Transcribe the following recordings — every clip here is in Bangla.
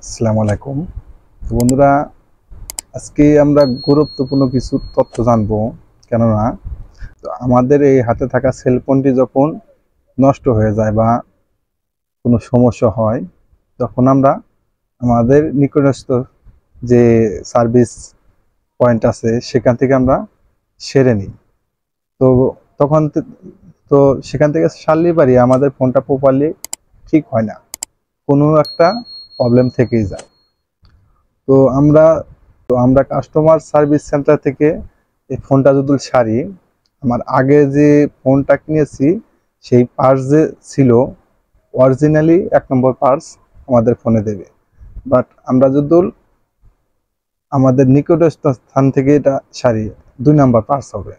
আসসালামু আলাইকুম। তো বন্ধুরা, আজকে আমরা গুরুত্বপূর্ণ কিছু তথ্য জানবো। কেননা আমাদের এই হাতে থাকা সেল ফোনটি যখন নষ্ট হয়ে যায় বা কোনো সমস্যা হয়, তখন আমরা আমাদের নিকটস্থ যে সার্ভিস পয়েন্ট আছে সেখান থেকে আমরা সেরে নিই। তো তখন তো সেখান থেকে সারলেই পারি, আমাদের ফোনটা প্রপারলি ঠিক হয় না, কোনো একটা প্রবলেম থেকেই যায়। তো আমরা কাস্টমার সার্ভিস সেন্টার থেকে এই ফোনটা যদি সারি, আমার আগে যে ফোনটা কিনেছি সেই পার্টস যে ছিল অরিজিনালি 1 নম্বর পার্টস আমাদের ফোনে দেবে। বাট আমরা যদি আমাদের নিকটস্থ স্থান থেকে এটা সারি, 2 নম্বর পার্টস হবে।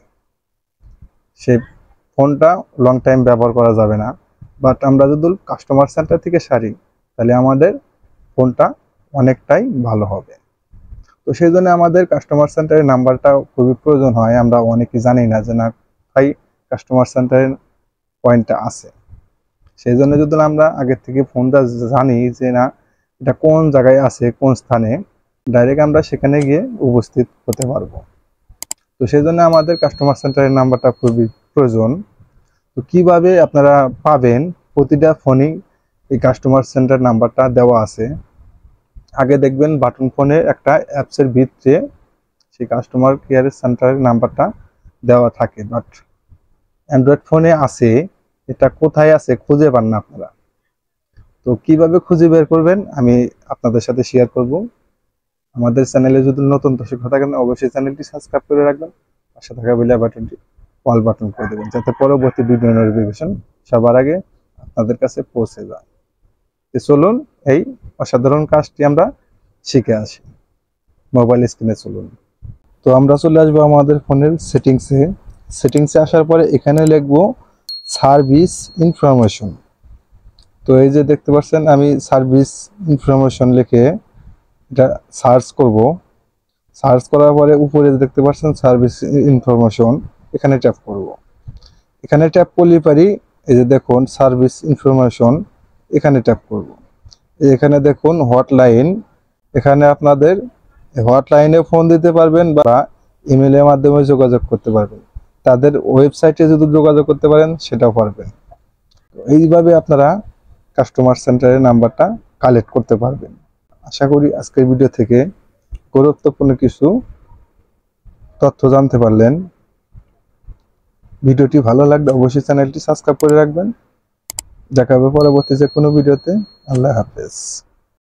সেই ফোনটা লং টাইম ব্যবহার করা যাবে না। বাট আমরা যদি কাস্টমার সেন্টার থেকে সারি, তাহলে আমাদের ফোনটা অনেকটাই ভালো হবে। তো সেই জন্য আমাদের কাস্টমার সেন্টারের নাম্বারটা খুবই প্রয়োজন হয়। আমরা অনেকে জানি না যে না ভাই কাস্টমার সেন্টারের পয়েন্টটা আছে। সেই জন্য যদি আমরা আগের থেকে ফোনটা জানি যে না এটা কোন জায়গায় আছে, কোন স্থানে, ডাইরেক্ট আমরা সেখানে গিয়ে উপস্থিত হতে পারবো। তো সেই জন্য আমাদের কাস্টমার সেন্টারের নাম্বারটা খুবই প্রয়োজন। তো কিভাবে আপনারা পাবেন? প্রতিটা ফোনেই এই কাস্টমার সেন্টার নাম্বারটা দেওয়া আছে। আগে দেখবেন বাটন ফোনে একটা অ্যাপসের ভিতরে সেই কাস্টমার কেয়ার সেন্টারের নাম্বারটা দেওয়া থাকে, বাট অ্যান্ড্রয়েড ফোনে আছে, এটা কোথায় আছে খুঁজে পান না আপনারা। তো কিভাবে খুঁজে বের করবেন আমি আপনাদের সাথে শেয়ার করব। আমাদের চ্যানেলে যদি নতুন দর্শক হয়ে থাকেন, অবশ্যই চ্যানেলটি সাবস্ক্রাইব করে রাখবেন, পাশে থাকা বেল বাটনটি অল বাটন করে দেবেন, যাতে পরবর্তী ভিডিও নোটিফিকেশন সবার আগে আপনাদের কাছে পৌঁছে যায়। তো চলুন এই অসাধারণ কাজটি আমরা শিখে আসি। মোবাইল স্ক্রিনে চলুন। তো আমরা চলে আসবো আমাদের ফোনের সেটিংসে আসার পরে এখানে লিখবো সার্ভিস ইনফরমেশন। তো এই যে দেখতে পাচ্ছেন, আমি সার্ভিস ইনফরমেশন লিখে এটা সার্চ করব। সার্চ করার পরে উপরে দেখতে পাচ্ছেন সার্ভিস ইনফরমেশন, এখানে ট্যাপ করব। এখানে ট্যাপ করলে পারি, এই যে দেখুন সার্ভিস ইনফরমেশন, এখানে ট্যাপ করব। এখানে দেখুন হটলাইন, এখানে আপনাদের হটলাইনে ফোন দিতে পারবেন বা ইমেলের মাধ্যমে যোগাযোগ করতে পারবেন। তাদের ওয়েবসাইটে যদি যোগাযোগ করতে পারেন সেটাও পারবেন। এইভাবে আপনারা কাস্টমার সেন্টারের নাম্বারটা কালেক্ট করতে পারবেন। আশা করি আজকের ভিডিও থেকে গুরুত্বপূর্ণ কিছু তথ্য জানতে পারলেন। ভিডিওটি ভালো লাগলে অবশ্যই চ্যানেলটি সাবস্ক্রাইব করে রাখবেন। দেখা হবে পরবর্তী যে কোনো ভিডিওতে। আল্লাহ হাফেজ।